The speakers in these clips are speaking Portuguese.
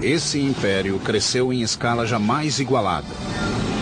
Esse império cresceu em escala jamais igualada.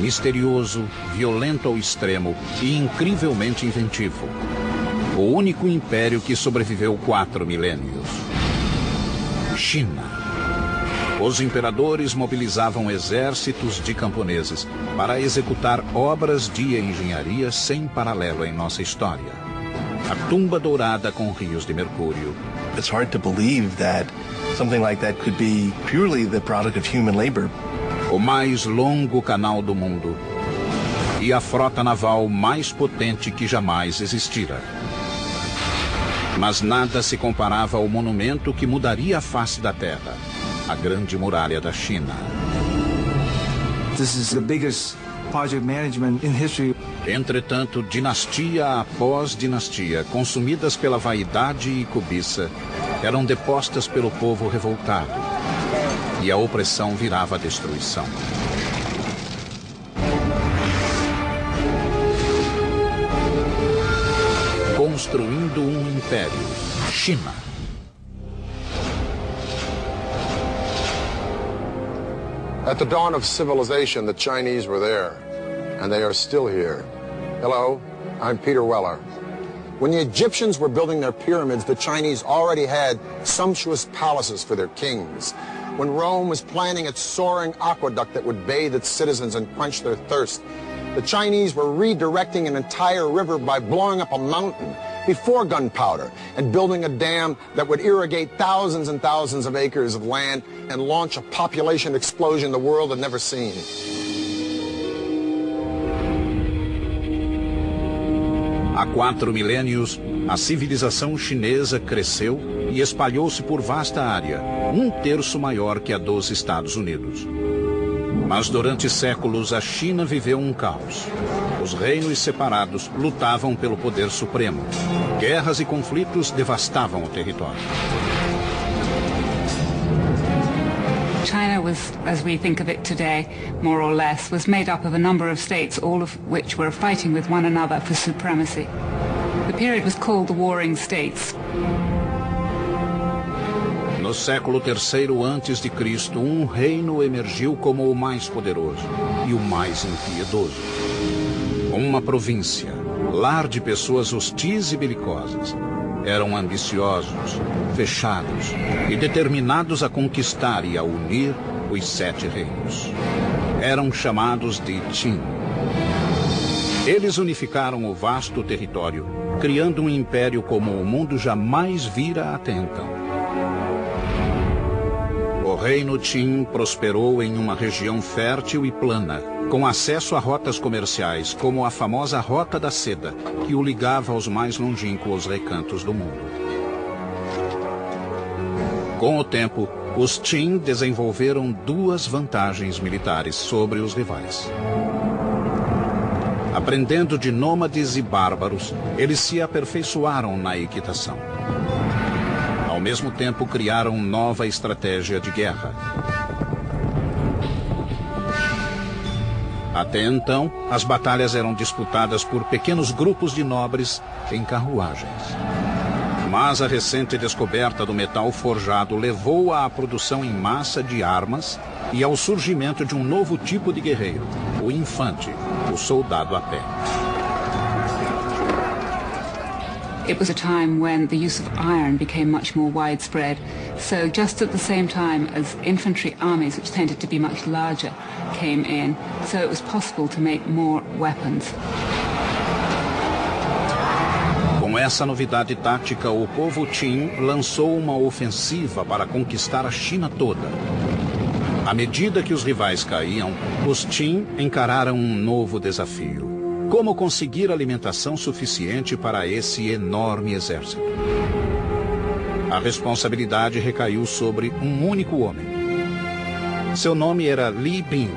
Misterioso, violento ao extremo e incrivelmente inventivo. O único império que sobreviveu 4 milênios. China. Os imperadores mobilizavam exércitos de camponeses para executar obras de engenharia sem paralelo em nossa história. A tumba dourada com rios de mercúrio. It's hard to believe that something like that could be purely the product of human labor. O mais longo canal do mundo. E a frota naval mais potente que jamais existira. Mas nada se comparava ao monumento que mudaria a face da Terra. A Grande Muralha da China. This is the biggest project management in history. Entretanto, dinastia após dinastia, consumidas pela vaidade e cobiça, eram depostas pelo povo revoltado. E a opressão virava a destruição. Construindo um império. China. At the dawn of civilization, the Chinese were there, and they are still here. Hello, I'm Peter Weller. When the Egyptians were building their pyramids, the Chinese already had sumptuous palaces for their kings. When Rome was planning its soaring aqueduct that would bathe its citizens and quench their thirst, the Chinese were redirecting an entire river by blowing up a mountain before gunpowder and building a dam that would irrigate thousands and thousands of acres of land and launch a population explosion the world had never seen. Há 4 milênios, a civilização chinesa cresceu e espalhou-se por vasta área, 1/3 maior que a dos Estados Unidos. Mas durante séculos a China viveu um caos. Os reinos separados lutavam pelo poder supremo. Guerras e conflitos devastavam o território. China was, as we think of it today, more or less, was made up of a number of states, all of which were fighting with one another for supremacy. The period was called the Warring States. No século III a.C., um reino emergiu como o mais poderoso e o mais impiedoso. Uma província, lar de pessoas hostis e belicosas. Eram ambiciosos, fechados e determinados a conquistar e a unir os 7 reinos. Eram chamados de Qin. Eles unificaram o vasto território, criando um império como o mundo jamais vira até então. O reino Qin prosperou em uma região fértil e plana, com acesso a rotas comerciais, como a famosa Rota da Seda, que o ligava aos mais longínquos recantos do mundo. Com o tempo, os Qin desenvolveram 2 vantagens militares sobre os rivais. Aprendendo de nômades e bárbaros, eles se aperfeiçoaram na equitação. Ao mesmo tempo, criaram nova estratégia de guerra. Até então, as batalhas eram disputadas por pequenos grupos de nobres em carruagens. Mas a recente descoberta do metal forjado levou à produção em massa de armas e ao surgimento de um novo tipo de guerreiro, o infante, o soldado a pé. It was a time when the use of iron became much more widespread. So just at the same time as infantry armies, which tended to be much larger, came in, so it was possible to make more weapons. Com essa novidade tática, o povo Qin lançou uma ofensiva para conquistar a China toda. À medida que os rivais caíam, os Qin encararam um novo desafio. Como conseguir alimentação suficiente para esse enorme exército? A responsabilidade recaiu sobre um único homem. Seu nome era Li Bin,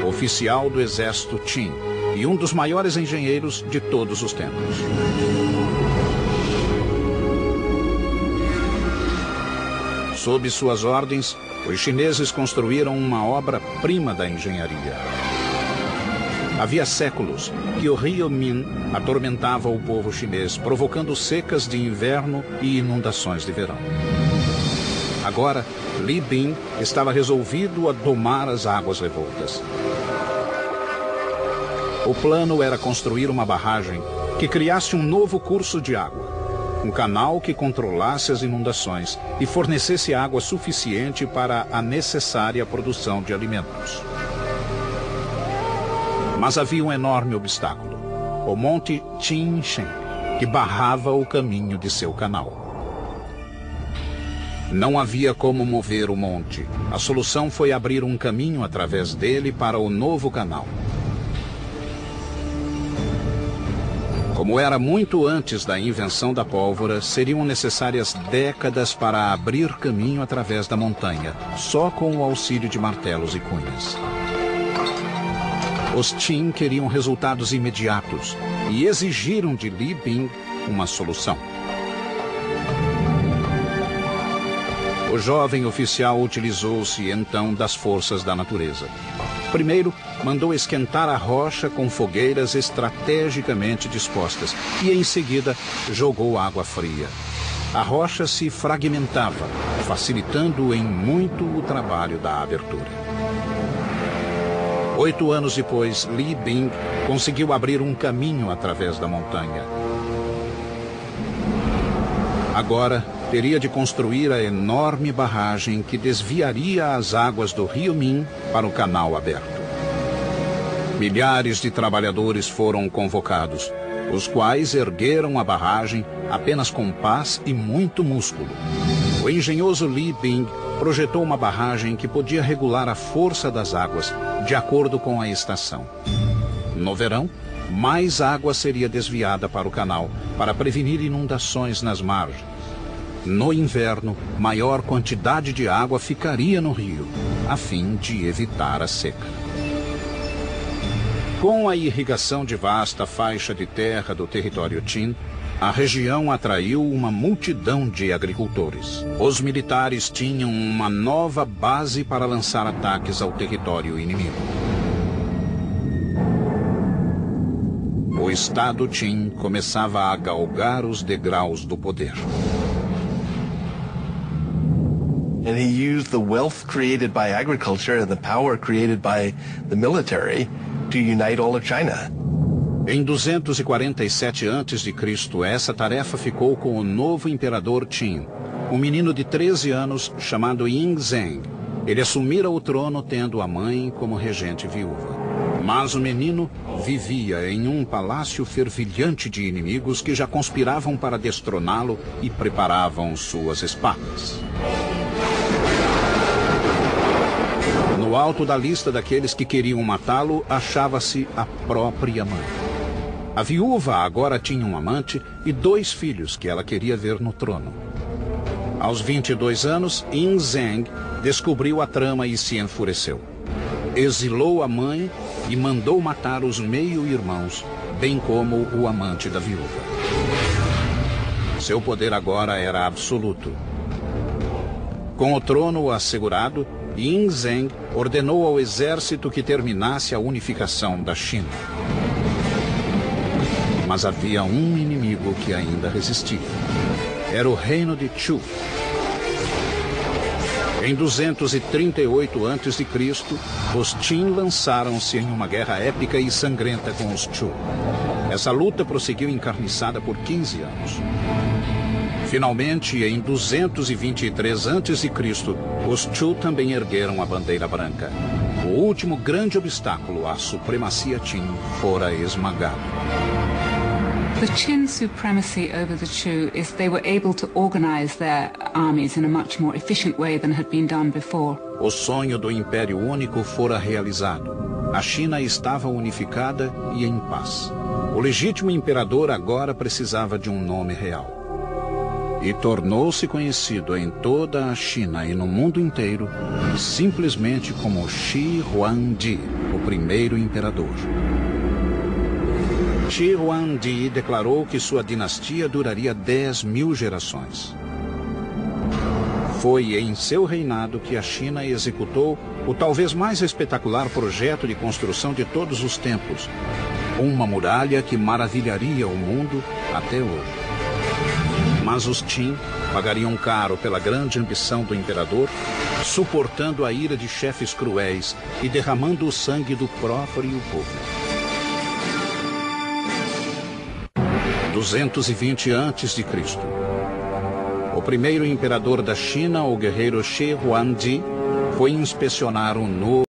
oficial do exército Qin e um dos maiores engenheiros de todos os tempos. Sob suas ordens, os chineses construíram uma obra-prima da engenharia. Havia séculos que o rio Min atormentava o povo chinês, provocando secas de inverno e inundações de verão. Agora, Li Bin estava resolvido a domar as águas revoltas. O plano era construir uma barragem que criasse um novo curso de água, um canal que controlasse as inundações e fornecesse água suficiente para a necessária produção de alimentos. Mas havia um enorme obstáculo, o Monte Qinshen, que barrava o caminho de seu canal. Não havia como mover o monte. A solução foi abrir um caminho através dele para o novo canal. Como era muito antes da invenção da pólvora, seriam necessárias décadas para abrir caminho através da montanha, só com o auxílio de martelos e cunhas. Os Qin queriam resultados imediatos e exigiram de Li Bin uma solução. O jovem oficial utilizou-se então das forças da natureza. Primeiro, mandou esquentar a rocha com fogueiras estrategicamente dispostas e, em seguida, jogou água fria. A rocha se fragmentava, facilitando em muito o trabalho da abertura. 8 anos depois, Li Bin conseguiu abrir um caminho através da montanha. Agora, teria de construir a enorme barragem que desviaria as águas do rio Min para o canal aberto. Milhares de trabalhadores foram convocados, os quais ergueram a barragem apenas com paz e muito músculo. O engenhoso Li Bin projetou uma barragem que podia regular a força das águas de acordo com a estação. No verão, mais água seria desviada para o canal para prevenir inundações nas margens. No inverno, maior quantidade de água ficaria no rio, a fim de evitar a seca. Com a irrigação de vasta faixa de terra do território Qin, a região atraiu uma multidão de agricultores. Os militares tinham uma nova base para lançar ataques ao território inimigo. O Estado Qin começava a galgar os degraus do poder. And he used the wealth created by agriculture and the power created by the military to unite all of China. Em 247 a.C., essa tarefa ficou com o novo imperador Qin, um menino de 13 anos chamado Yingzheng. Ele assumira o trono tendo a mãe como regente viúva. Mas o menino vivia em um palácio fervilhante de inimigos que já conspiravam para destroná-lo e preparavam suas espadas. No alto da lista daqueles que queriam matá-lo, achava-se a própria mãe. A viúva agora tinha um amante e 2 filhos que ela queria ver no trono. Aos 22 anos, Yingzheng descobriu a trama e se enfureceu. Exilou a mãe e mandou matar os meio-irmãos, bem como o amante da viúva. Seu poder agora era absoluto. Com o trono assegurado, Yingzheng ordenou ao exército que terminasse a unificação da China. Mas havia um inimigo que ainda resistia. Era o reino de Chu. Em 238 a.C., os Qin lançaram-se em uma guerra épica e sangrenta com os Chu. Essa luta prosseguiu encarniçada por 15 anos. Finalmente, em 223 a.C., os Chu também ergueram a bandeira branca. O último grande obstáculo à supremacia Qin fora esmagado. The Qin supremacy over the Chu is they were able to organize their armies in a much more efficient way than had been done before. O sonho do Império Único fora realizado. A China estava unificada e em paz. O legítimo imperador agora precisava de um nome real. E tornou-se conhecido em toda a China e no mundo inteiro simplesmente como Shi Huangdi, o primeiro imperador. Shi Huangdi declarou que sua dinastia duraria 10.000 gerações. Foi em seu reinado que a China executou o talvez mais espetacular projeto de construção de todos os tempos, uma muralha que maravilharia o mundo até hoje. Mas os Qin pagariam caro pela grande ambição do imperador, suportando a ira de chefes cruéis e derramando o sangue do próprio povo. 220 a.C. O primeiro imperador da China, o guerreiro Shi Huangdi, foi inspecionar um novo